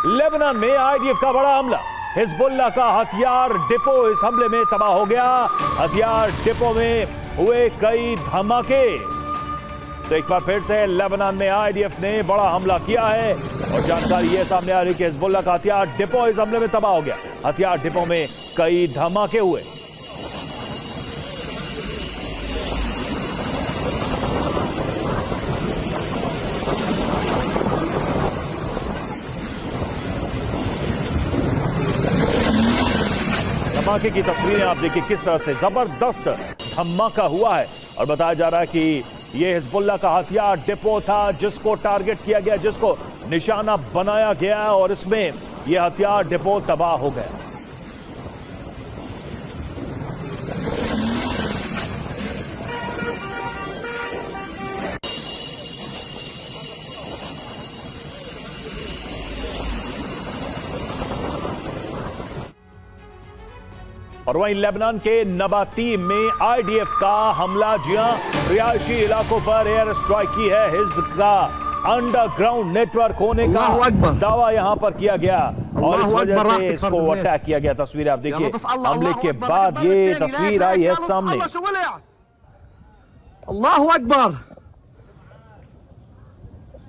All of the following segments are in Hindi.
लेबनान में आईडीएफ का बड़ा हमला, हिजबुल्लाह का हथियार डिपो इस हमले में तबाह हो गया। हथियार डिपो में हुए कई धमाके। तो एक बार फिर से लेबनान में आईडीएफ ने बड़ा हमला किया है और जानकारी यह सामने आ रही कि हिजबुल्लाह का हथियार डिपो इस हमले में तबाह हो गया। हथियार डिपो में कई धमाके हुए। धमाके की तस्वीरें आप देखिए, किस तरह से जबरदस्त धमाका हुआ है और बताया जा रहा है कि यह हिजबुल्लाह का हथियार डिपो था जिसको टारगेट किया गया, जिसको निशाना बनाया गया और इसमें यह हथियार डिपो तबाह हो गया। और वहीं लेबनान के नबाती में आईडीएफ का हमला, जी हां, रिहायशी इलाकों पर एयर स्ट्राइक की है। हिजब का अंडरग्राउंड नेटवर्क होने का दावा यहां पर किया गया और इस वजह से इसको अटैक किया गया। तस्वीर आप देखिए, हमले के बाद ये तस्वीर आई है सामने। अल्लाहु अकबर,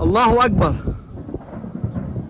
अल्लाहु अकबर।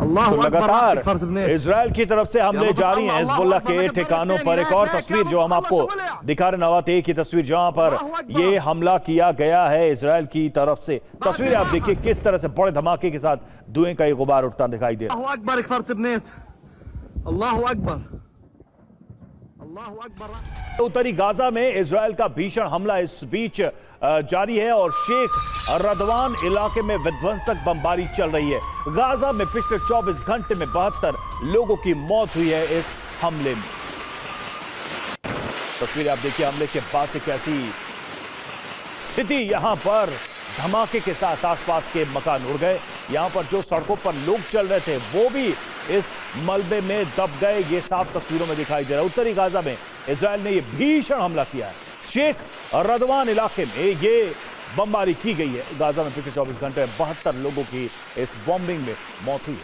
तो लगातार इजराइल की तरफ से हमले जारी हैं हिजबुल्लाह के ठिकानों पर। एक और तस्वीर जो हम आपको दिखा रहे, नवाते की तस्वीर जहां पर यह हमला किया गया है इजराइल की तरफ से। तस्वीर आप देखिए, किस तरह से बड़े धमाके के साथ धुएं का एक गुबार उठता दिखाई दे रहा है। उत्तरी गाजा में इजराइल का भीषण हमला इस बीच जारी है और शेख रदवान इलाके में विध्वंसक बमबारी चल रही है। गाजा में पिछले 24 घंटे में 72 लोगों की मौत हुई है इस हमले में। तस्वीर आप देखिए, हमले के बाद से कैसी स्थिति, यहां पर धमाके के साथ आसपास के मकान उड़ गए। यहां पर जो सड़कों पर लोग चल रहे थे वो भी इस मलबे में दब गए। ये साफ तस्वीरों में दिखाई दे रहा है। उत्तरी गाजा में इजराइल ने यह भीषण हमला किया है। शेख रदवान इलाके में ये बमबारी की गई है। गाजा में पिछले 24 घंटे में 72 लोगों की इस बॉम्बिंग में मौत हुई है।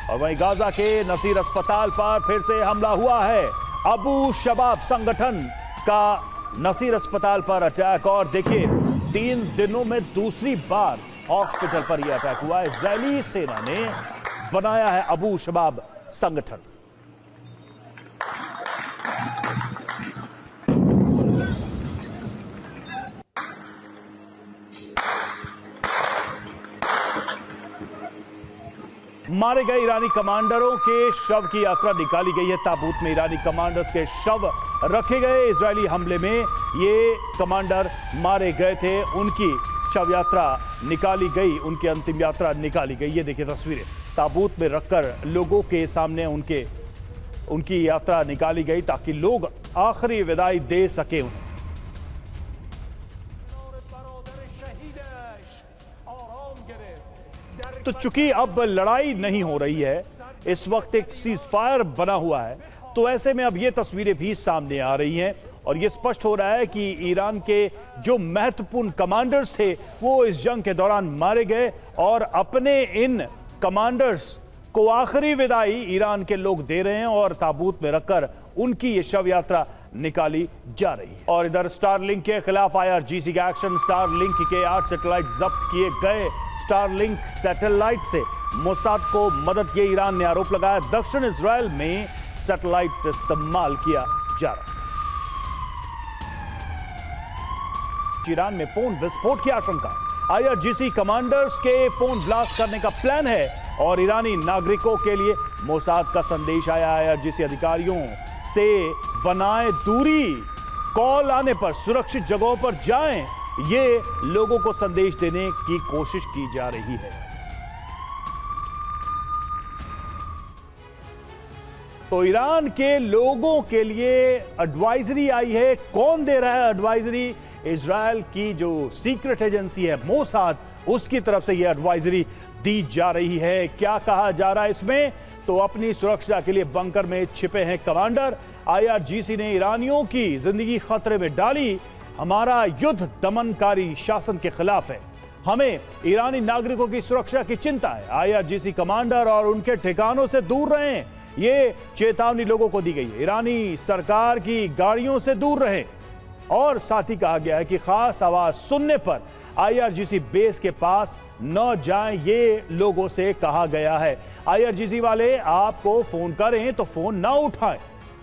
और वहीं गाजा के नसीर अस्पताल पर फिर से हमला हुआ है। अबू शबाब संगठन का नसीर अस्पताल पर अटैक, और देखिए 3 दिनों में दूसरी बार हॉस्पिटल पर यह अटैक हुआ है। इजरायली सेना ने बनाया है अबू शबाब संगठन। मारे गए ईरानी कमांडरों के शव की यात्रा निकाली गई है। ताबूत में ईरानी कमांडर्स के शव रखे गए। इजरायली हमले में ये कमांडर मारे गए थे, उनकी शव यात्रा निकाली गई, उनकी अंतिम यात्रा निकाली गई। ये देखिए तस्वीरें, ताबूत में रखकर लोगों के सामने उनकी यात्रा निकाली गई ताकि लोग आखिरी विदाई दे सके उन्हें। तो चूंकि अब लड़ाई नहीं हो रही है, इस वक्त एक सीज फायर बना हुआ है, तो ऐसे में अब ये तस्वीरें भी सामने आ रही हैं और ये स्पष्ट हो रहा है कि ईरान के जो महत्वपूर्ण कमांडर्स थे वो इस जंग के दौरान मारे गए और अपने इन कमांडर्स को आखिरी विदाई ईरान के लोग दे रहे हैं और ताबूत में रखकर उनकी ये शव यात्रा निकाली जा रही है। और इधर स्टारलिंक के खिलाफ IRGC का एक्शन। स्टारलिंक के 8 सैटेलाइट जब्त किए गए। स्टारलिंक सैटेलाइट से मोसाद को मदद की ईरान ने आरोप लगाया। दक्षिण इजराइल में सैटेलाइट इस्तेमाल किया जा रहा है। ईरान में फोन विस्फोट की आशंका। IRGC कमांडर्स के फोन ब्लास्ट करने का प्लान है और ईरानी नागरिकों के लिए मोसाद का संदेश आया। IRGC अधिकारियों से बनाए दूरी, कॉल आने पर सुरक्षित जगहों पर जाएं, ये लोगों को संदेश देने की कोशिश की जा रही है। तो ईरान के लोगों के लिए एडवाइजरी आई है। कौन दे रहा है एडवाइजरी? इजराइल की जो सीक्रेट एजेंसी है मोसाद, उसकी तरफ से यह एडवाइजरी दी जा रही है। क्या कहा जा रहा है इसमें? तो अपनी सुरक्षा के लिए बंकर में छिपे हैं कमांडर, IRGC ने ईरानियों की जिंदगी खतरे में डाली। हमारा युद्ध दमनकारी शासन के खिलाफ है। हमें ईरानी नागरिकों की सुरक्षा की चिंता है। IRGC कमांडर और उनके ठिकानों से दूर रहें, ये चेतावनी लोगों को दी गई है। ईरानी सरकार की गाड़ियों से दूर रहें। और साथ ही कहा गया है कि खास आवाज सुनने पर IRGC बेस के पास न जाएं, ये लोगों से कहा गया है। IRGC वाले आपको फोन करें तो फोन ना उठाएं।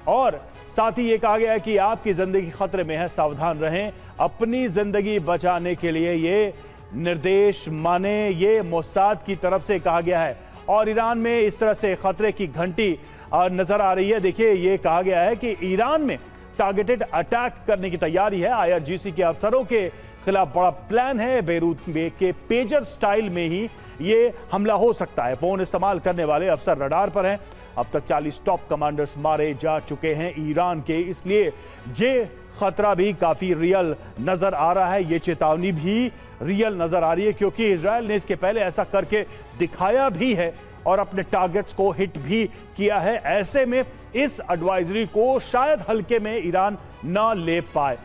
और साथ ही ये कहा गया है कि आपकी जिंदगी खतरे में है, सावधान रहें। अपनी जिंदगी बचाने के लिए ये निर्देश माने, ये मोसाद की तरफ से कहा गया है। और ईरान में इस तरह से खतरे की घंटी नजर आ रही है। देखिए, ये कहा गया है कि ईरान में टारगेटेड अटैक करने की तैयारी है। IRGC के अफसरों के खिलाफ बड़ा प्लान है। बेरूत के पेजर स्टाइल में ही ये हमला हो सकता है। फोन इस्तेमाल करने वाले अफसर रडार पर हैं। अब तक 40 टॉप कमांडर्स मारे जा चुके हैं ईरान के, इसलिए ये खतरा भी काफी रियल नजर आ रहा है। ये चेतावनी भी रियल नजर आ रही है, क्योंकि इजराइल ने इसके पहले ऐसा करके दिखाया भी है और अपने टारगेट्स को हिट भी किया है। ऐसे में इस एडवाइजरी को शायद हल्के में ईरान न ले पाए।